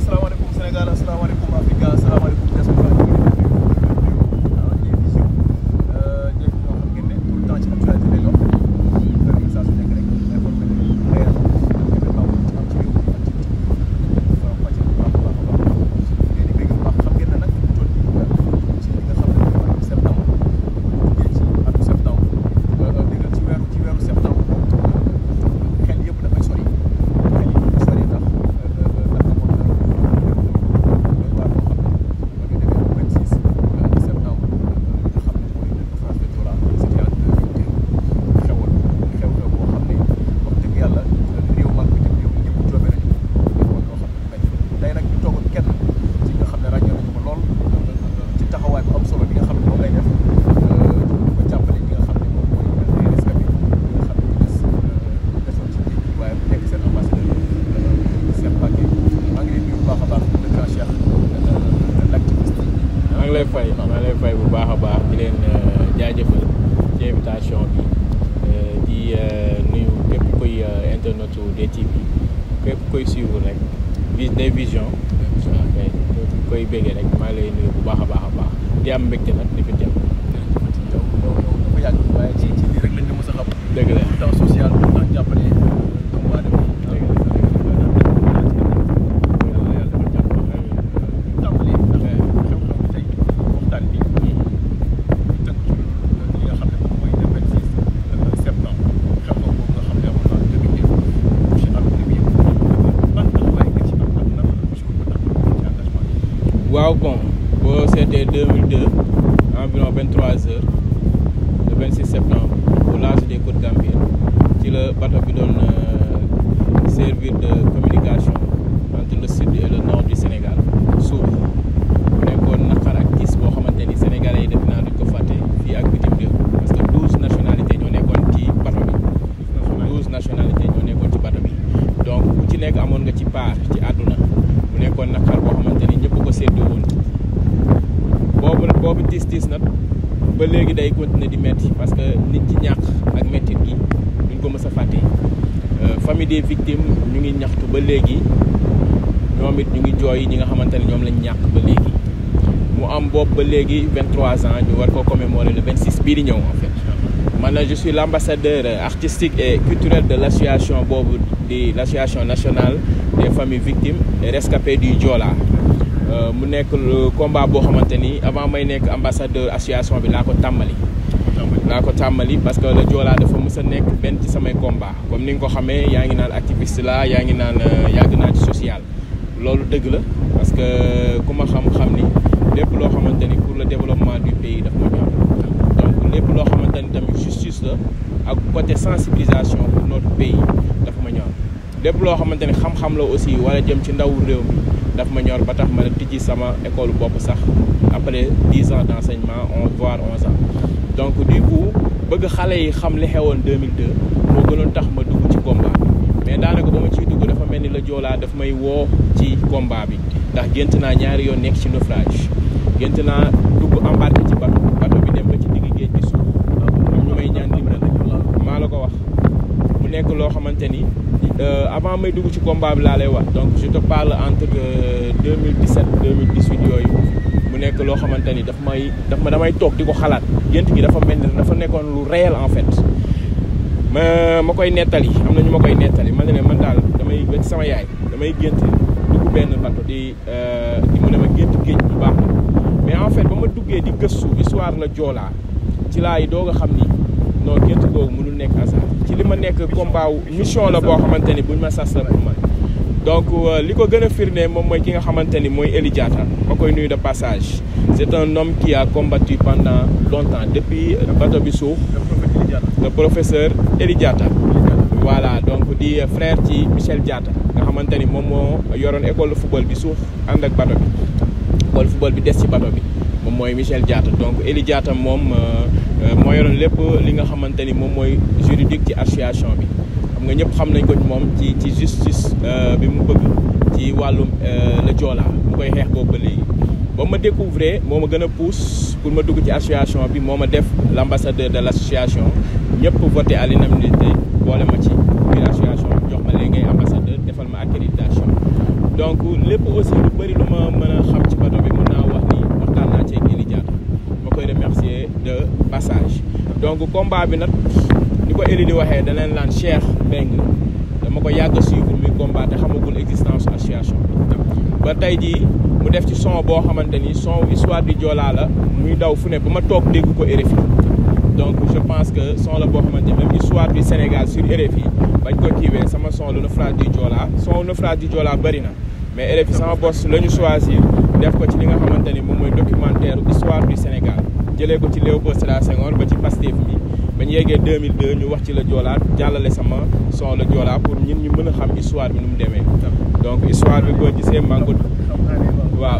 asalaamaaleykum Sénégal asalaamaaleykum Afrique asalaamaaleykum diaspora ñoo xam ngeen ne tout le temps ci actualité lay dox saa su nekk rek informé réel événement bu am ci réew mi ak ci fàcce bu baax a baax a baax ngeen di bëgg bu baax xam ngeen ne nag ñu toll ci li nga xam ne mooy septembre duggee ci atu septembre déggal ci weeru septembre xel yëpp dafay sori xel yëpp dafay sori ndax maa lay fay bu baax a baax di leen jaajëfal ci invitation bi di nuyu képp koy internetu DTV képp koy suivre rek des visions koy béggee rek maa lay nuyu bu baax a baax di am mbégte nag di fi teew. dafa yàgg waaye ci lii rek lañ la mos a xam. dëgg la temps social temps jàppale doomu aadama waaw bon boo seetee 2002 environ 23h le 26 septembre au large des côtes gambiennes ci la bateau bi doon servir de communication entre le sud et le nord du Sénégal suuf mu nekkoon naqar ak gis boo xamante ni sénégalais yi def naa duñ ko fàtte fii ak bitim réew parce que 12 nationalités ñoo nekkoon ci bateau bi 12 nationalités ñoo nekkoon ci bateau bi donc ku ci nekk amoon nga ci part ci àdduna mu nekkoon naqar boo xamante ni ñëpp ko séddoo woon boobu tiis nag ba léegi day continuer di metti parce que nit ci ñàkk ak mettit gi duñ ko mës a fàtte famille des victimes ñu ngi ñaxtu ba léegi ñoom it ñu ngi jooy ñi nga xamante ne ñoom lañ ñàkk ba léegi mu am boobu ba léegi 23 ans ñu war ko commémorer le 26 bii di ñëw en fait man je suis l'ambassadeur artistique et culturel de l'association boobu di l'association nationale des familles victimes et rescapées du Joola mu nekk combat boo xamante ni avant may nekk ambassadeur association bi laa ko tàmmali parce que le Joola dafa mës a nekk benn ci samay combat comme ni nga ko xamee yaa ngi naan activiste la yaa ngi naan yàgg naa ci social loolu dëgg la parce que ku ma xam-xam ni lépp loo xamante ni pour le développement du pays daf ma ñor donc lépp loo xamante ni tamit justice la ak côté sensibilisation pour notre pays dafa ma ñor lépp loo xamante ni xam-xam la aussi wala jëm ci ndawu réew mi daf ma ñor ba tax ma ne tijji sama école bopp sax après 10 ans d'enseignement voire 11 ans donc du coup bëgg xale yi xam li xewoon 2002 moo gënoon tax ma dugg ci combat bi mais daanaka ba ma ciy dugg dafa mel ni la Joola daf may woo ci combat bi ndax gént naa ñaari yoon nekk ci naufrage gént naa dugg embarqué ci bateau bi dem ba ci digg géej gi suuf am ñu may ñaan dimbal maa la ko wax mu nekk loo xamante ni avant may dugg ci combat bi laa lay wax donc je te parle entre 2017 2018 yooyu mu nekk loo xamante ni damay toog di ko xalaat gént gi dafa mel ni dafa nekkoon lu réel en fait ma koy nettali am na ñu ma koy nettali man ne man daal damay ba ci sama yaay damay gént dugg benn bateau di mu ne ma gént géej bu baax la mais en fait ba ma duggee di gëstu histoire la Joola ci laay doog a xam ni non gént googu mënul nekk hasard ci li ma nekk combat mission la boo xamante ni buñ ma sas la pour man donc li ko gën a firnde moom mooy ki nga xamante ni mooy Eli Diatta ma koy nuyu de passage c'est un homme qui a combattu pendant longtemps depuis bateau bi suuf le professeur Eli Diatta voilà donc di frère ci Michel Diatta nga xamante ni moom moo yoroon école de football bi suuf ànd ak bateau bi école de football bi des ci bateau bi moom mooy Michel Diatta donc Eli Diatta moom moo yoroon lépp li nga xamante ni moom mooy juridique ci association bi xam nga ñëpp xam nañ ko moom ci justice bi mu bëgg ci wàllum la Joola mu koy xeex boobu ba léegi ba ma découvrir moo ma gën a pousse pour ma dugg ci association bi moo ma def l'ambassadeur de l'association ñëpp voté à l'unanimité boole ma ci biir association bi jox ma léegi ngay ambassadeur defal ma accréditation donc lépp aussi lu bëri lu ma mën a xam ci bateau bi mën naa wax ni waxtaan naa ci ak Eli Diatta ma koy remercier de passage. donc combat bi nag ni ko Eli di waxee daneen laan Cheikh Mbengue dama ko yàgg a suivre muy combat te xamagul existence association bi ba tey jii mu def ci son boo xamante ni son histoire du Joola la muy daw fu ne ba ma toog dégg ko RFI donc je pense que son la boo xamante ni même histoire du Sénégal sur RFI bañ ko kiiwee sama son le naufrage du Joola son naufrage du Joola bëri na mais RFI sama boss la ñu choisir def ko ci li nga xamante ni moom mooy documentaire histoire du Sénégal jëlee ko ci Léopold Sédar Senghor ba ci Pastef mi ba ñu yeggee 2002 ñu wax ci la Joola jàllale sama son la Joola pour ñun ñu mën a xam histoire bi nu mu demee donc histoire bi boo gisee maa ngi ko waaw.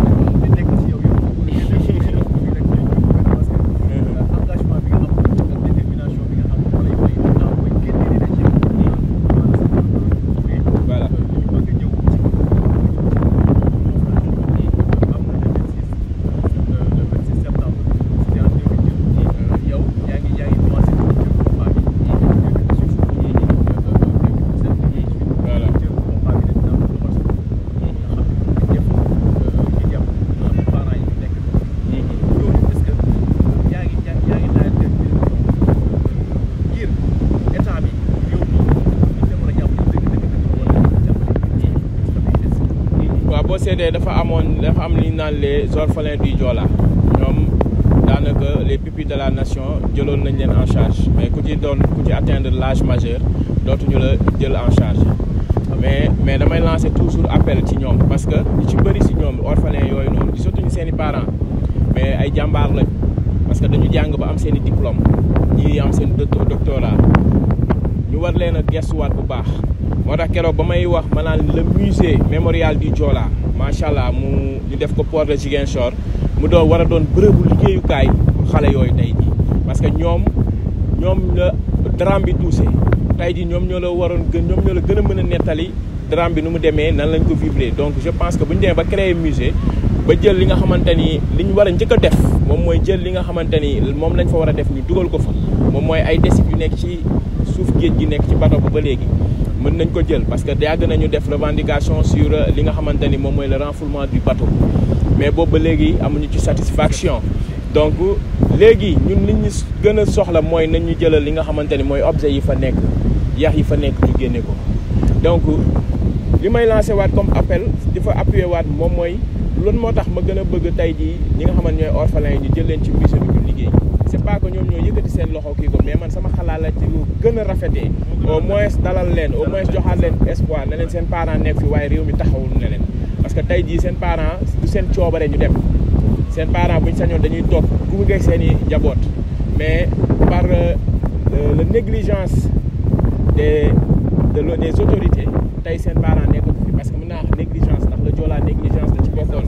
dafa am li ñu naan les orphelins du Joola ñoom daanaka les pupilles de la nation jëloon nañ leen en charge mais ku ci atteindre l'âge majeur dootuñu la jël en charge mais damay lancer toujours appel ci ñoom parce que ñu ci bëri si ñoom orphelins yooyu noonu gisatuñu seen i parents mais ay jàmbaar lañ parce que dañu jàng ba am seen i diplôme ñii am seen doctorat ñu war leen a gestuwaat bu baax moo tax keroog ba may wax ma naan le musée mémorial du Joola macha allah ñu def ko port de Ziguinchor mu doon war a doon bërëbu liggéeyukaay pour xale yooyu tey jii parce que ñoom la drame bi touché tey jii ñoom ñoo la gën a mën a nettali drame bi nu mu demee nan lañ ko vivre donc je pense que bu ñu demee ba créer musée ba jël li nga xamante ni li ñu war a njëkk a def moom mooy jël li nga xamante ni moom lañ fa war a def ñu dugal ko fa moom mooy ay décès yu nekk ci suuf géej gi nekk ci bateau ba léegi mën nañ ko jël parce que yàgg nañu def revendication sur li nga xamante ni moom mooy le renfoulement du bateau mais boobu ba léegi amuñu ci satisfaction donc léegi ñun li ñu gën a soxla mooy nañ ñu jëlal li nga xamante ni mooy objet yi fa nekk yax yi fa nekk ñu génne ko donc li may lancé waat comme appel di fa appuyer waat moom mooy loolu moo tax ma gën a bëgg tey jii ñi nga xamante ñooy orphelins yi ñu jël leen ci musée bi ñu liggéey c'est pas que ñoom ñoo yëkkati seen loxo kii ko mais man sama xalaat la ci lu gën a rafetee au moins dalal leen au moins joxaat leen espoir ne leen seen parents nekk fi waaye réew mi taxawul ne leen parce que tey jii seen parents du seen coobare ñu dem seen parents buñ sañoon dañuy toog gunge seen i njaboot mais par la négligence des autorités tey seen parents nekkatu fi parce que mën naa wax négligence ndax la Joola négligence la ci bokkoon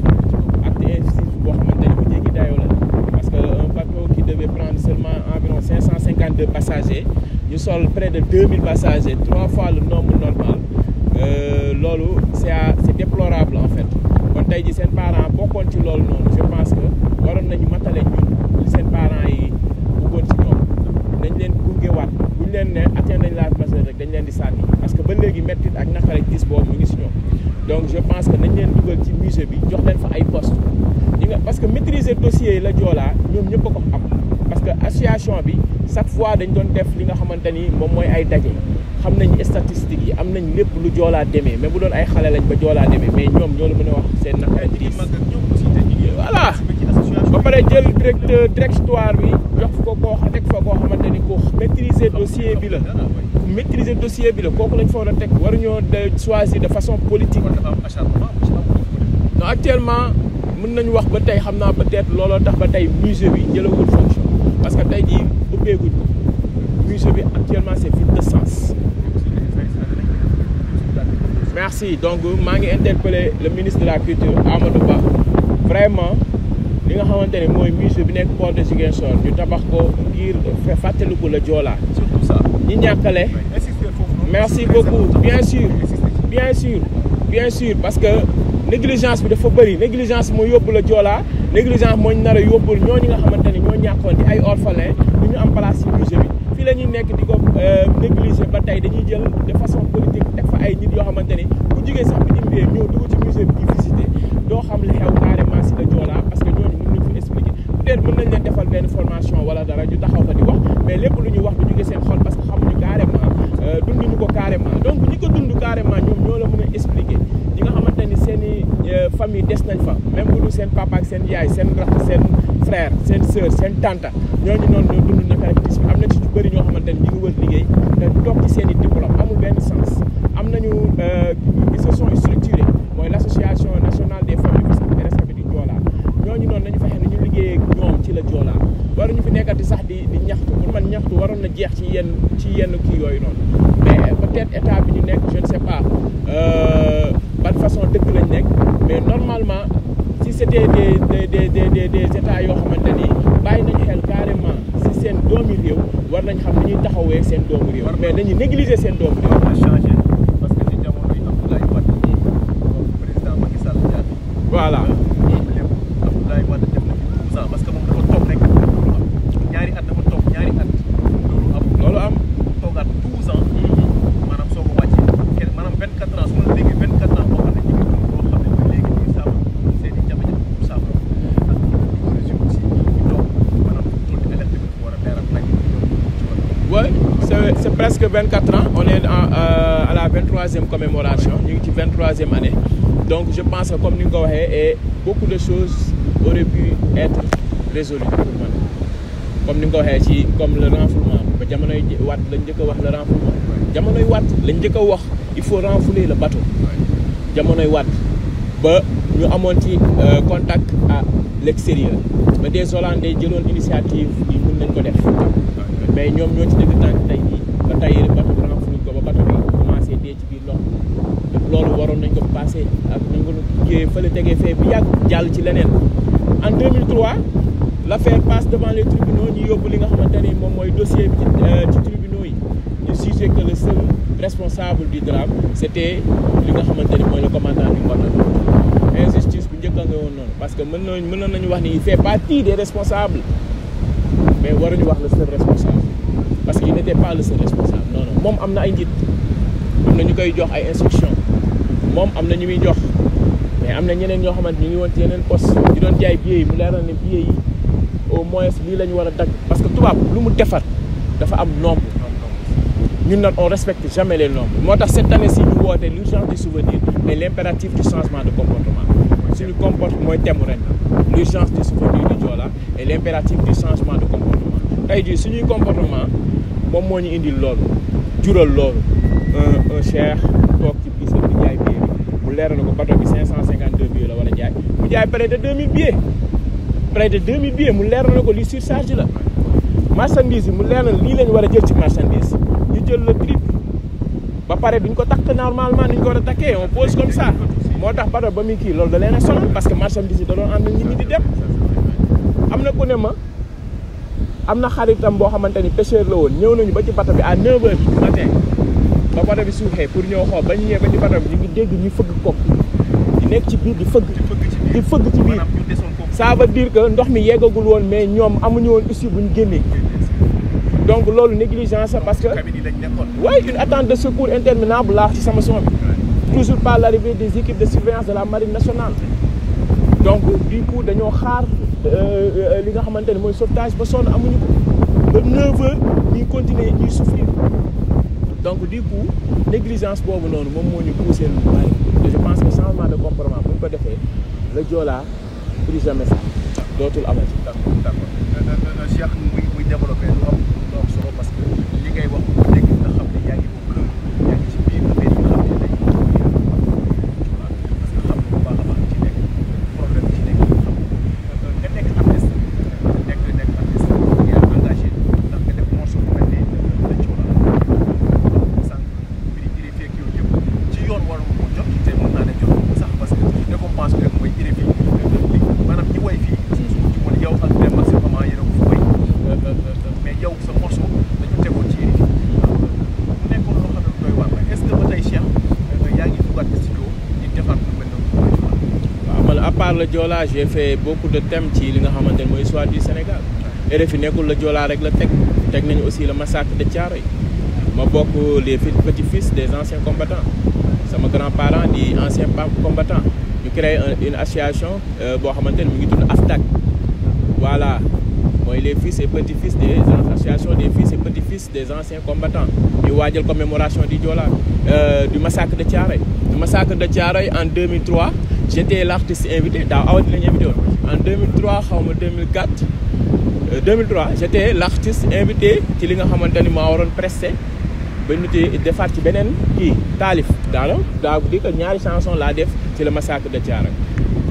acte injustice boo xamante ne bu jéggi dayoo la parce que un bateau qui devait prendre seulement environ 552 passagers ñu sol près de 2000 passagers 3 fois le nombre normal loolu c'est déplorable en fait kon tey ji seen parents bokkoon ci loolu noonu je pense que waroon nañu matale ñun li seen parents yi bëggoon ci ñoom nañ leen gungewaat bu ñu leen ne atteindre nañ l'âge majeur rek dañ leen di sànni parce que ba léegi mettit ak naqar ak gis boobu mu ngi si ñoom donc je pense que nañ leen dugal ci musée bi jox leen fa ay poste parce que maîtriser dossier yi la Joola ñoom ñëpp a ko am parce que association bi chaque fois dañ doon def li nga xamante ni moom mooy ay daje xam nañ statistiques yi am nañ lépp lu Joola demee mais bu doon ay xale lañ ba Joola demee mais ñoom ñoo la mën a wax seen naqar ak gis voilà ba pare jël directoire bi jox ko teg fa koo xamante ni ku maîtriser dossier bi la ku maîtriser dossier bi la kooku lañ fa war a teg waruñoo choisir de façon politique non actuellement mën nañu wax ba tey xam naa peut-être looloo tax ba tey musée bi jëlawul fonction parce que tey jii ubbeeguñ ko musée bi actuellement c'est vide de sens. Merci donc maa ngi interpellé le ministre de la culture Amadou Ba vraiment li nga xamante ne mooy musée bi nekk port de Ziguinchor ñu tabax ko ngir fàttaliku la Joola surtout ça ñi ñàkkale merci beaucoup bien sûr parce que négligence bi dafa bëri négligence moo yóbbu la Joola négligence moo ñu nar a yóbbul ñooñu nga xamante ni ñoo ñàkkoon di ay orphelins du ñu am place ci musée bi fii la ñuy nekk di ko négliger ba tey dañuy jël de façon politique teg fa ay nit yoo xamante ni bu jugee sax bitim réew ñëw dugg ci musée bi ñoo xam li xew carrément si la Joola parce que ñooñu mën nañ fi expliquer peut-être mën nañ leen defal benn formation wala dara ñu taxaw fa di wax mais lépp lu ñu wax du jóge seen xol parce que xamuñu carrément dunduñu ko carrément donc ñi ko dund carrément ñoom ñoo la mën a expliquer ñi nga xamante ni seen i famille des nañ fa même bu dul seen papa ak seen yaay seen rakk seen frère seen sœur seen tante ñooñu noonu ñoo dund naka rek tis bi am na ci ñu bëri ñoo xamante ni ñu ngi wër liggéey te toog ci seen i diplôme amul benn sens am nañu ils se sont structurés mooy l' association nationale des familles victimes et rescapés du Joola ñooñu noonu nañu fexe ne ñu liggéeyee ak ñoom ci la Joola waruñu fi nekkati sax di ñaxtu pour man ñaxtu waroon na jeex ci yenn kii yooyu noonu mais peut-être état bi ñu nekk je ne sais pas ban façon dëkk lañ nekk mais normalement si c'était des états yoo xamante ni bàyyi nañu xel carrément si seen doomi réew war nañ xam ni ñuy taxawee seen doomu réew mais dañuy négliger seen doomu réew. war na changer parce que ci jamono yi Abdoulaye Wade président Macky Sall jaar voilà lépp Abdoulaye Wade def na fi 12 ans parce que moom dafa toog rek ñaari at dafa toog ñaari at loolu am toogaat 12 ans maanaam soo ko wàccee maanaam 24 ans su ma la déggee 24 ans boo xam ne ñu ngi dund boo xam ne ba léegi ñuy saafara seen i jafe-jafe pour saafara ak ñu régime aussi ñu toog maanaam tuuti alerte bi dafa war a leeral nañ oui c'est presque 24 ans on est à la 23e commémoration ñu ngi ci 23e année donc je pense que comme ni nga ko waxee et beaucoup de choses auraient pu être résolues pour man comme ni nga ko waxee ci comme le renflouement ba jamonoy Wade lañ njëkk a wax le renflouement jamonoy Wade lañ njëkk a wax il faut renflouer le bateau jamonoy Wade ba ñu amoon ci contact à l'extérieur ba des Hollandais jëloon initiative yi mën nañ ko def mais ñoom ñoo ci dëgg tànk tey jii ba tey bateau bi renfloué ko ba bateau bi commencé dee ci biir ndox loolu waroon nañ ko passé ak nañ ko jiyee fële tegee fee bu yàgg jàll ci leneen en 2003 l'affaire passe devant les tribunaux ñu yóbbu li nga xamante ni moom mooy dossier bi ci tribunaux yi ñu jugé que le seul responsable du drame c'était li nga xamante ni mooy le commandant du bateau injustice bu njëkk a nga woon noonu parce que mën nañu wax ni il fait partie des responsables mais waruñu wax le seul responsable parce qu'il n'était pas le seul responsable non non moom am na ay njiit am na ñu koy jox ay instructions moom am na ñu muy jox mais am na ñeneen ñoo xamante ñu ngi woon ci yeneen poste di doon jaay billets yi mu leer na ne billets yi au moins lii la ñu war a dagg parce que tubaab lu mu defar dafa am nombre ñun nag on respecte jamais les nombres moo tax cette année ci ñu woote l'urgence du souvenir et l'impératif du changement de comportement suñu comportement mooy thème ren l'urgence du souvenir du Joola et l'impératif du changement de comportement tey jii suñuy comportement moom moo ñu indil loolu jural loolu un cheikh toog ci bis di jaay billet bi mu leer na ko bateau bi 552 billets la war a jaay mu jaay près de 2000 billets près de 2000 billets mu leer na ko li surcharge la marchandise yi mu leer na lii lañu war a jël ci marchandise ñu jël le triple ba pare duñ ko takk normalement ni ñu ko war a takkee on pose comme ça moo tax bateau ba muy kii loolu da leen a sonal parce que marchandise yi da doon ànd nit ñi di dem am na ku ne ma am na xaritam boo xamante ni pêcheur la woon ñëw nañu ba ci bateau bi à 9h du matin ba bateau bi suuxee pour ñëw xool ba ñu ñëwee ba ci bateau bi ñu ngi dégg ñuy fëgg kopp di nekk ci biir di fëgg ci biir ça veut dire que ndox mi yeggagul woon mais ñoom amuñu woon issue bu ñu génnee donc loolu négligence parce que oui une attente de secours interminable laa ci sama son bi toujours par l'arrivée des équipes de surveillance de la marine nationale donc du coup dañoo xaar li nga xamante ne mooy sauvetage ba sonn amuñu ko ba 9h ñuy continuer ñuy souffrir donc du coup négligence boobu noonu moom moo ñu poussé lu bari te je pense que changement de comportement bu ñu ko defee le Joola plus jamais ça dootul amati. d'accord Cheikh muy développé lu am solo parce que li ngay wax léegi nga xam ne yaa ngi bokk yaa ngi ci biir affaire yi nga xam ne day parce que xam nga bu baax a baax ci nekk problème ci nekk nga nekk artiste nekk artiste yaa engagé ndax nga def morceau bu mel ne la Joola sànq mbiri irrifé ak yooyu yëpp ci yoon war nga ko jot te mën naa ne jot ko sax parce que récompense bi rek mooy irrifé maanaam ñi woy fii ci woon yow ak dem ak sa maman yéen a ko fa woy mais yow sa morceau dañu tegoon ci irrifé mu nekkoon loo xam ne doy waar la est-ce que ba tey Cheikh yaa ngi dugaat studio di defaat lu mel noonu. waaw man à part le Joola j'ai fait beaucoup de thèmes ci li nga xamante ne mooy histoire du Sénégal RFI nekkul la Joola rek la teg nañu aussi le massacre de Thiaroye ma bokk les petits-fils des anciens combattants sama grand-parent di ancien combattant ñu créé une association boo xamante ne mu ngi tudd AFTAC voilà mooy les fils et petits-fils des associations des fils et petits-fils des anciens combattants ñu waajal commémoration du Joola du massacre de Thiaroye. Le massacre de Thiaroye en 2003 j'étais l'artiste invité daaw awa di lañu invité woon en 2003 xaw ma 2004 2003 j'étais l'artiste invité ci li nga xamante ni maa waroon presté ba ñu defaat ci beneen kii taalif daa di que ñaari chanson laa def ci le massacre de Thiaroye.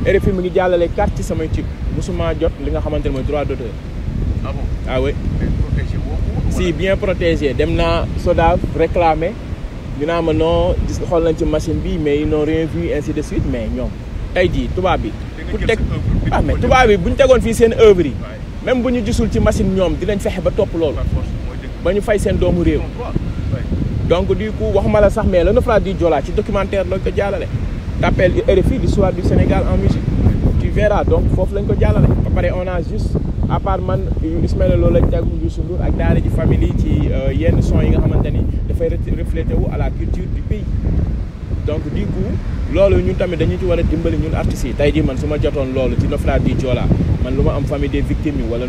RFI mi ngi jàllale 4 ci samay tube musuma jot li nga xamante ne mooy droit d'auteur. Ah bon? Ah oui. Mais protégé boobu? Si bien protégé dem naa SODAV réclamé ñu naa ma non gis xool nañ ci machine bi mais ils n'ont rien vu ainsi de suite mais ñoom tey jii tubaab bi. ku teg mais tubaab bi bu ñu tegoon fii seen œuvre yi. même bu ñu gisul ci machine ñoom dinañ fexe ba topp loolu. ba ñu fay seen doomu réew. donc du coup waxuma la sax mais le naufrage du Joola ci documentaire lañ ko jàllale. t'appelles RFI l'histoire du Sénégal en musique tu verras donc foofu lañ ko jàllale. ba pare on a juste à part man Ismaïla loolu lañ tegu Youssou Ndour ak Daara J Family ci yenn son yi nga xamante ni dafay refléter wu à la culture du pays. donc du coup loolu ñun tamit dañu ci war a dimbali ñun artistes yi tey jii man su ma jotoon loolu ci naufrage du Joola man lu ma am famille des victimes yi wala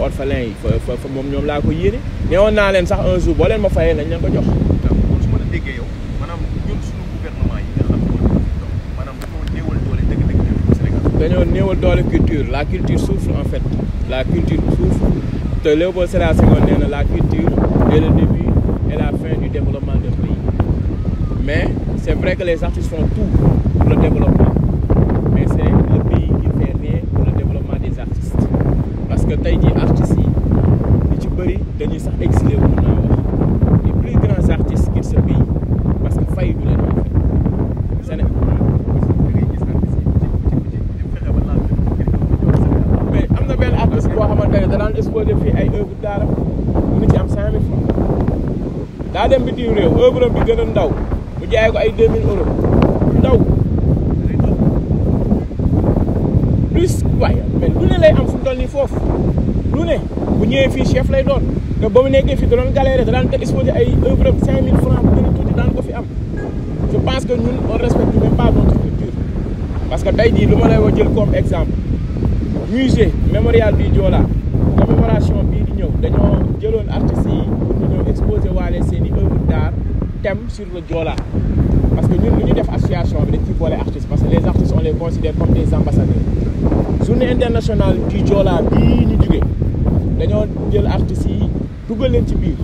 orphelins yi fa moom ñoom laa ko yéene. neewoon naa leen sax un jour boo leen ma fayee nañ leen ko jox. kon su ma la déggee yow maanaam ñun suñu gouvernement yi nga xam ne maanaam dañoo néewal doole dëgg-dëgg Sénégal. dañoo néewal doole culture la culture souffre en fait la culture souffre te Léopold Sédar Senghor nee na la culture est le début et la fin du développement d'un pays mais c'est vrai que les artistes font tout pour le développement mais c'est le pays qui fait rien pour le développement des artistes parce que tey jii artistes yi li ci bëri dañuy sax exilé wu naa wax les plus grands artistes quittent ce pays parce que fay du leen en fait Sénégal mais am na benn artiste boo xamante ne da daan exposé fii ay œuvre d'art mu ngi ci am 5000 francs daa dem bitim réew œuvre bi gën a ndaw mu jaay ko ay 2000 euros ndaw plus waaye mais lu ne lay am fu mu toll nii foofu lu ne bu ñëwee fii chef lay doon te ba mu nekkee fii da doon galéré da daan ko exposé ay œuvre 5000 francs bu gën a tuuti daan ko fi am je pense que ñun on respecte même pas notre culture parce que tey jii lu ma lay wax jël comme exemple musée mémorial du Joola commémoration bii di ñëw dañoo jëloon artistes yi pour ñu ñëw exposé waale seen i œuvre d'art thème sur le Joola parce que ñun lu ñu def association bi dañ ciy boole artistes parce que les artistes on les considère comme des ambassadeurs journée internationale du Joola bii ñu jugee dañoo jël artistes yi dugal leen ci biir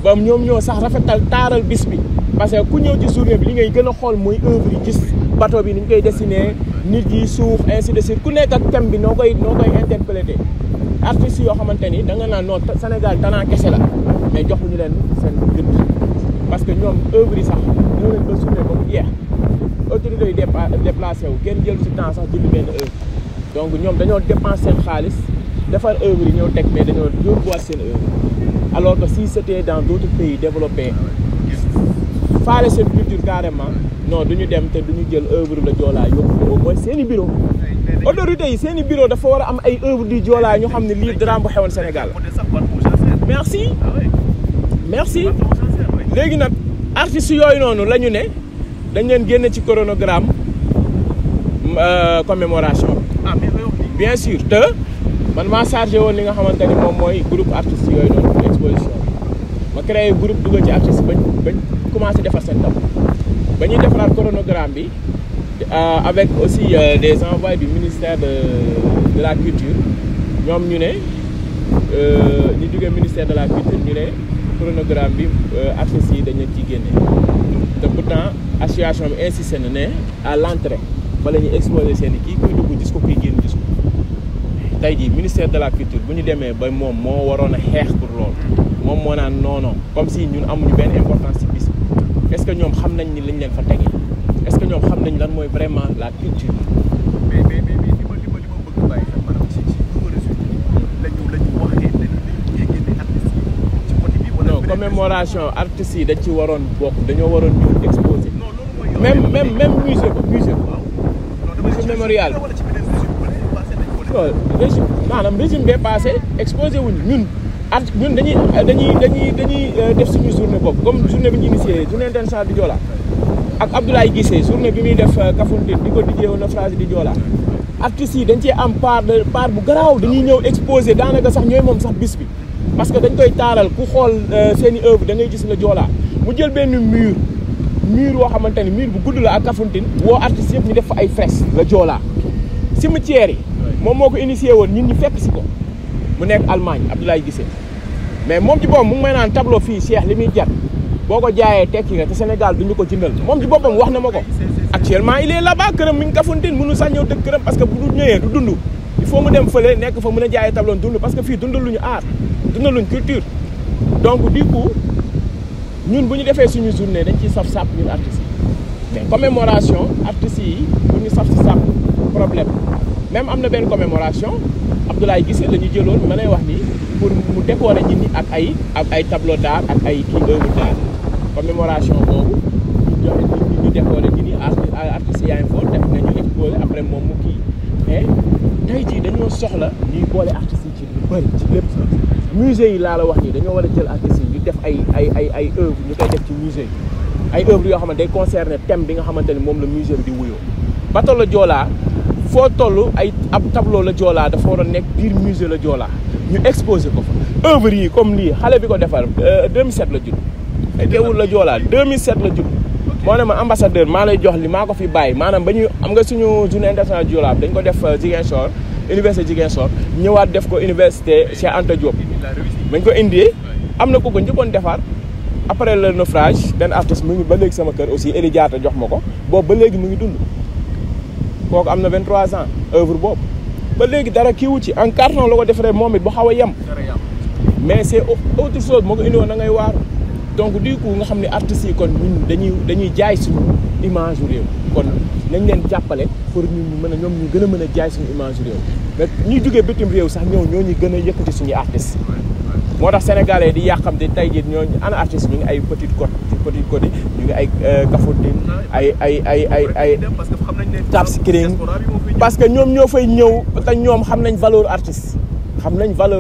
ba ñoom ñoo sax rafetal taaral bis bi parce que ku ñëw ci journée bi li ngay gën a xool mooy œuvre yi gis bateau bi ni ñu koy dessiné nit yi suuf ainsi de suite ku nekk ak thème bi noo koy interprété artistes yoo xamante ni da nga naan non Sénégal talent kese la mais joxuñu leen seen gëdd parce que ñoom œuvre yi sax ñoo leen ba journée ba mu jeex autorités yi déplacé wu kenn jël ci temps sax jënd benn œuvre donc ñoom dañoo dépense seen xaalis defar œuvre yi ñëw teg mais dañoo yóbbuwaat seen œuvre alors que si c'était dans d'autres pays développés faale seen culture carrément non duñu dem te duñu jël œuvre la Joola yóbbu ko au moins seen i bureau autorités yi seen i bureau dafa war a am ay œuvre du Joola ñu xam ne lii drame bu xewoon Sénégal merci merci léegi nag artistes yooyu noonu la ñu ne dañ leen génne ci chronogramme commémoration bien sûr te man maa chargé woon li nga xamante ni moom mooy groupe artistes yooyu noonu pour exposition ma créé groupe dugal ci artistes bañ commencé defar seen tab ba ñuy defaraat chronogramme bi avec aussi des envois du ministère de la culture ñoom ñu ne ñu jógee ministère de la culture ñu ne chronogramme bi artistes yi dañ leen ciy génne te pourtant association bi insisté na ne à l'entrée ba la ñuy exposé seen i kii kuy dugg gis ko kuy génn gis ko tey jii ministère de la culture bu ñu demee ba moom moo waroon a xeex pour loolu moom moo naan non comme si ñun amuñu benn importance ci bis est-ce que ñoom xam nañ ni liñ leen fa tegee est-ce que ñoom xam nañ lan mooy vraiment la culture. mais li ma bëgg bàyyi xel maanaam ci la ñu waxee dañuy génne artistes yi ci côté bi. non commémoration artistes yi dañ ci waroon bokk dañoo waroon ñëw exposé. même musée mémorial régime maanaam régime bee passé exposé wuñu ñun dañuy def suñu journée bopp comme journée bi ñu initié journée internationale du Joola ak Abdoulaye Guissé journée bi muy def Kafountine di ko dijee woon naufrage di Joola artistes yi dañ cee am part bu garaaw dañuy ñëw exposé daanaka sax ñooy moom sax bis bi parce que dañ koy taaral ku xool seen i œuvre da ngay gis la Joola mu jël benn mur woo xamante ni mur bu gudd la ak Kafountine woo artistes yëpp ñu def fa ay fresques la Joola cimetière yi moom moo ko initié woon ñun ñu fekk si ko mu nekk Allemagne Abdoulaye Guissé mais moom ci boppam mu ngi may naan tableau fii Cheikh li muy jar boo ko jaayee tekki nga te Sénégal duñu ko jëndal moom ci boppam wax na ma ko actuellement il est là-bas këram mi ngi Kafountine mënu sax ñëw dëkk këram parce que bu du ñëwee du dund il faut mu dem fële nekk fa mën a jaayee tableau dund parce que fii dundaluñu art dundaluñu culture donc du coup ñun bu ñu defee suñu journée dañ ciy saf-sàpp ñun artistes yi mais commémoration artistes yi bu ñu saf-sàpp problème même am na benn commémoration Abdoulaye Guissé la ñu jëloon ma lay wax nii pour mu décorer nit ñi ak ay tableau d'art ak ay kii œuvre d'art commémoration boobu ñu joxe nit ñi ñu décorer nit ñi artistes yaa ngi foofu def nañu exposé après moom mu kii mais tey jii dañoo soxla ñuy boole artistes yi ci lu bëri ci lépp musée yi laa la wax nii dañoo war a jël artistes yi ñu def ay œuvre ñu koy def ci musée yi ay œuvre yoo xamante day concerner thème bi nga xamante ni moom la musée bi di wuyoo bateau la Joola foo toll ab tableau la Joola dafa war a nekk biir musée la Joola ñu exposé ko fa œuvre yi comme lii xale bi ko defar 2007 la judd fekkewul la Joola 2007 la judd moo ne ma ambassadeur maa lay jox li maa ko fi bàyyi maanaam ba ñu am nga suñu journée internationale Joola dañ ko def Ziguinchor université Ziguinchor ñëwaat def ko université Cheikh Anta Diop bañ ko indee am na ko njëkkoon defar après le naufrage benn artiste mu ngi ba léegi sama kër aussi Eli Diatta jox ma ko boobu ba léegi mu ngi dund kooku am na 23 ans œuvre boobu ba léegi dara kiiwu ci en carton la ko defaree moom it bu xaw a yem mais c'est autre chose moo ko indiwoon da ngay waaru donc du coup nga xam ne artistes yi kon ñun dañuy jaay suñu image u réew kon nañ leen jàppale pour ñun ñu mën a ñoom ñu gën a mën a jaay suñu image u réew mais ñuy jógee bitim réew sax ñoo ñuy gën a yëkkati suñuy artistes moo tax sénégalais di yàqamte tey jii ñooñu ana artistes ñu ngi ay Petite Côte ñu ngi ay Kafountine ay Cap Skirring parce que ñoom ñoo fay ñëw te ñoom xam nañ valeur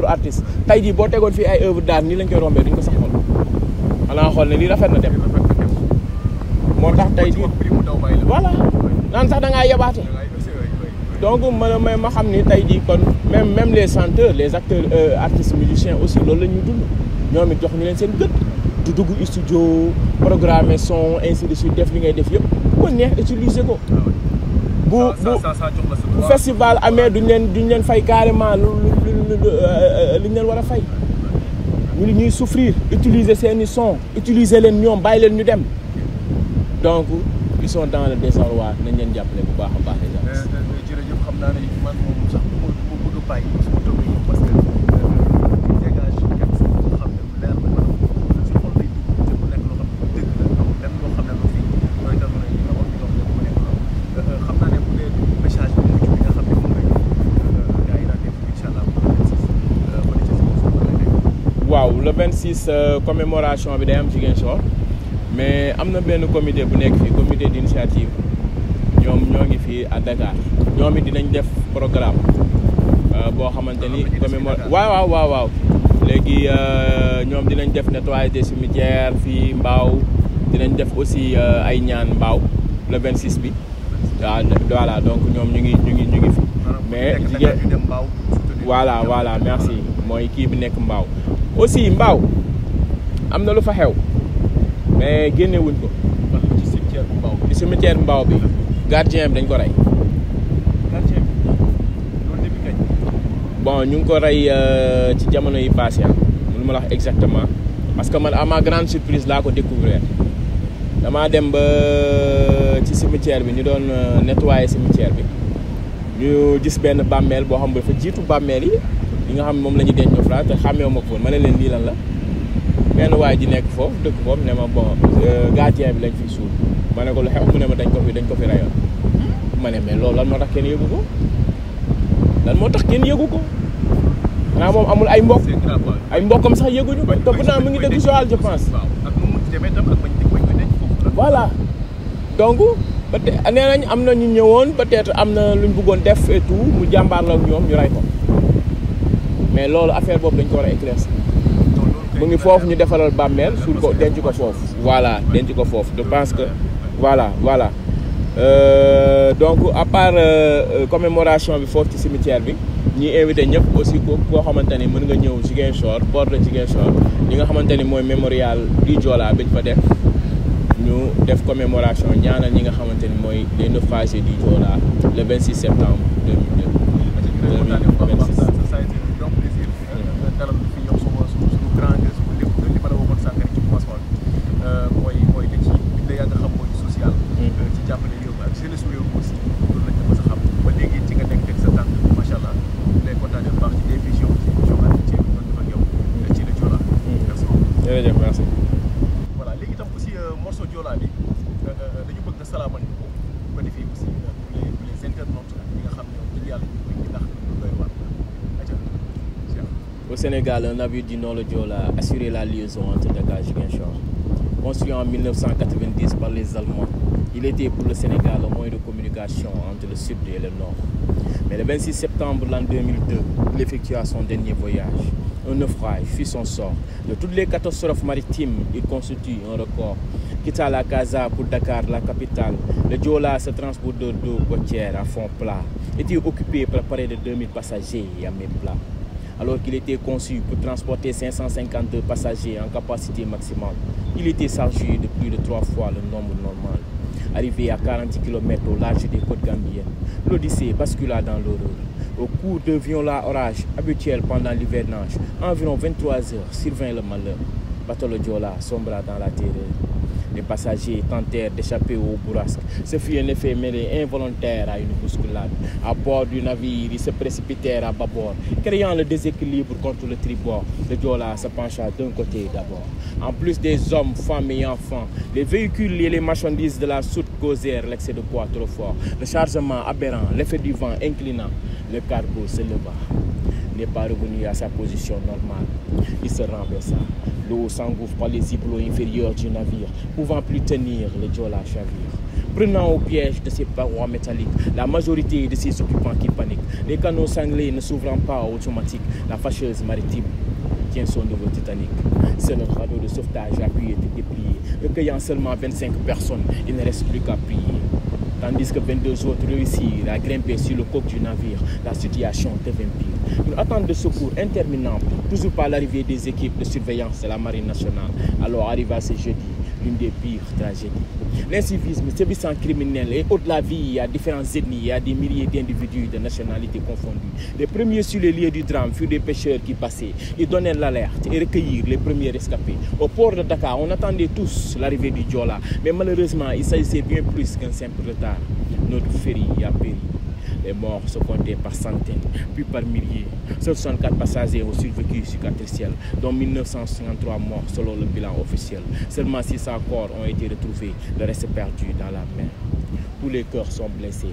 artiste tey jii boo tegoon fii ay œuvre d'art nii lañ koy rombee duñ ko sax xool xanaa xool ne lii rafet na dem moo tax tey jii voilà naan sax da ngaa yebaate donc ma xam ni tey jii kon même les chanteurs les acteurs artistes musiciens aussi loolu la ñuy dund ñoom it jox ñu leen seen gët du dugg studio programmer son ainsi de suite def li ngay def yëpp bu ko neex utiliser ko bu festival amee duñ leen fay carrément li ñu leen war a fay ñu ñuy souffrir utiliser seeni son utiliser leen ñoom bàyyi leen ñu dem donc ils sont dans le désarroi nañ leen jàppale bu baax a baax jërëjëf xam naa ne man moom sax mu bëgg a bàyyi su ma toogee yow parce que dégage quelque chose boo xam ne lu leer la maanaam si xol lay dugg te mu nekk loo xam ne dëgg la amul lenn loo xam ne lu fi mooy tax na ñu wax ñu dox mu nekk loolu xam naa ne bu dee message bu mujj bi nga xam ne moom lay gars yi daan def incha allah waaw le 26 commémoration bi day am Ziguinchor mais am na benn comité bu nekk fii comité d'initiative ñoom ñoo ngi fii à Dakar ñoom it dinañ def programme boo xamante ni waaw léegi ñoom dinañ def nettoyage des cimetières fii Mbao dinañ def aussi ay ñaan Mbao le 26 bi waaw voilà donc ñoom ñu ngi fi mais voilà merci mooy kii bi nekk Mbao aussi Mbao am na lu fa xew mais génnewuñ ko ci cimetière Mbao bi gardien bi dañ ko rey bon ñu ngi ko rey ci jamono yi passé mënu ma la wax exactement parce que man à ma grande surprise laa ko découvrir damaa dem ba ci cimetière bi ñu doon nettoyer cimetière bi ñu gis benn bàmmeel boo xam ne dafa jiitu bàmmeel yi nga xam ne moom la ñu denc fra te xàmmeewu ma ko woon ma ne leen lii lan la benn waay ji nekk foofu dëkk foofu ne ma bon gardien bi lañ fiy suul ma ne ko lu xew mu ne ma dañ ko fi rayoon ma ne mais loolu lan moo tax kenn yëgu ko xanaa moom amul ay mbokkam sax yëguñu te pourtant mu ngi dëkk Joal je pense voilà donc peut-être nee nañ am na ñu ñëwoon peut-être am na luñ bëggoon def et tout mu jàmbaarloo ak ñoom ñu rey ko mais loolu affaire boobu dañ ko war a éclaircir mu ngi foofu ñu defaral bàmmeel suul ko denc ko foofu voilà denc ko foofu je pense que voilà donc à part commémoration bi foofu ci cimetière bi ñi invité ñëpp aussi koo xamante ni mën nga ñëw Ziguinchor port de Ziguinchor li nga xamante ni mooy mémorial du Joola bi ñu fa def ñu def commémoration ñaanal ñi nga xamante ni mooy les naufragés du Joola le 26 septembre 2002. mooy li ci bindee yaa nga xam mooy social. ci jàppale réew mi ak jeunesse réew mi aussi loolu lañ ko mës a xam ba léegi ci nga nekk teg sa tànk macha allah lay kontaanee bu baax ci des visions ci émission ci bi doon def ak yow ci la Joola. merci beaucoup. jërëjëf merci. voilà léegi itam aussi morceau Joola bi dañu bëgg nga salaamal ñu ko bu ko defee aussi pour les internautes ak ñi nga xam ne dëgg yàlla ñu koy ndax lu doy waar Au Sénégal, un navire du nom le Joola assurait la liaison entre Dakar et Ziguinchor. Construit en 1990 par les Allemands, il était pour le Sénégal un moyen de communication entre le sud et le nord. Mais le 26 septembre l'an 2002, il effectua son dernier voyage. Un naufrage fut son sort. De toutes les catastrophes maritimes, il constitue un record. Quittant la Casa pour Dakar, la capitale, le Joola, ce transporteur d'eau côtière à fond plat, était occupé par près de 2000 passagers à mes plats. Alors qu'il était conçu pour transporter 552 passagers en capacité maximale, il était chargé de plus de 3 fois le nombre normal. Arrivé à 40 km au large des côtes gambiennes, l'Odyssée bascula dans l'horreur. Au cours d'un violent orage habituel pendant l'hivernage, environ 23 heures survint le malheur. Bateau le Joola sombra dans la terreur. Les passagers tentèrent d'échapper au bourrasque. Ce fut un effet mêlé involontaire à une bousculade. À bord du navire, ils se précipitèrent à bâbord, créant le déséquilibre contre le tribord. Le Joola se pencha d'un côté d'abord. En plus des hommes, femmes et enfants, les véhicules et les marchandises de la soute causèrent l'excès de poids trop fort. Le chargement aberrant, l'effet du vent inclinant, le cargo se leva. N'est pas revenu à sa position normale. Il se renversa. L'eau s'engouffre par les hyblos inférieurs du navire, pouvant plus tenir le Joola chavire. Prenant au piège de ses parois métalliques, la majorité de ses occupants qui paniquent. Les canaux cinglés ne s'ouvrant pas automatiques, la fâcheuse maritime tient son niveau titanique. Seul un radeau de sauvetage a pu être déplié, recueillant seulement 25 personnes. Il ne reste plus qu'à prier. Tandis que 22 autres réussirent à grimper sur le coq du navire, la situation devint pire. Une attente de secours interminable, toujours par l'arrivée des équipes de surveillance de la Marine nationale. Alors arriva ce jeudi, l'une des pires tragédies. L'incivisme, sévissant criminel et au-delà vie, il y a différentes ethnies, il y a des milliers d'individus de nationalités confondues. Les premiers sur les lieux du drame furent des pêcheurs qui passaient. Ils donnaient l'alerte et recueillirent les premiers rescapés. Au port de Dakar, on attendait tous l'arrivée du Joola, mais malheureusement, il s'agissait bien plus qu'un simple retard. Notre ferry a péri. Les morts se comptaient par centaines, puis par milliers. Seuls 64 passagers ont survécu sur 4 ciels, dont 1953 morts selon le bilan officiel. Seulement 600 corps ont été retrouvés, le reste perdu dans la mer. Tous les cœurs sont blessés,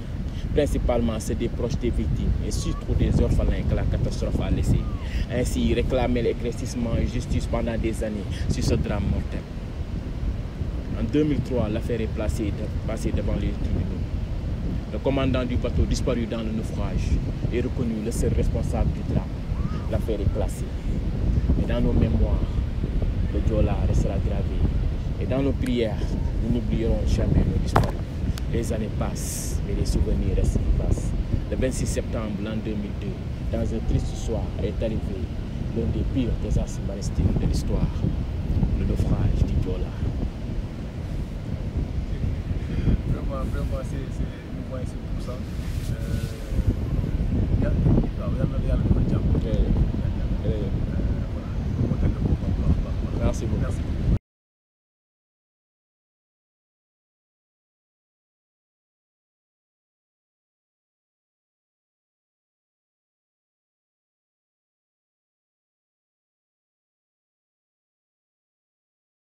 principalement ceux des proches des victimes et surtout des orphelins que la catastrophe a laissés. Ainsi, réclamer l'éclaircissement et justice pendant des années sur ce drame mortel. En 2003, l'affaire est passée devant les tribunaux. Le commandant du bateau disparu dans le naufrage est reconnu le seul responsable du drame. L'affaire est classée. Et dans nos mémoires, le Joola restera gravé. Et dans nos prières, nous n'oublierons jamais nos disparus. Les années passent, mais les souvenirs restent vivaces. Le 26 septembre l'an 2002, dans un triste soir, est arrivé l'un des pires désastres maritimes de l'histoire, le naufrage du Joola. Vraiment, c'est tout ça.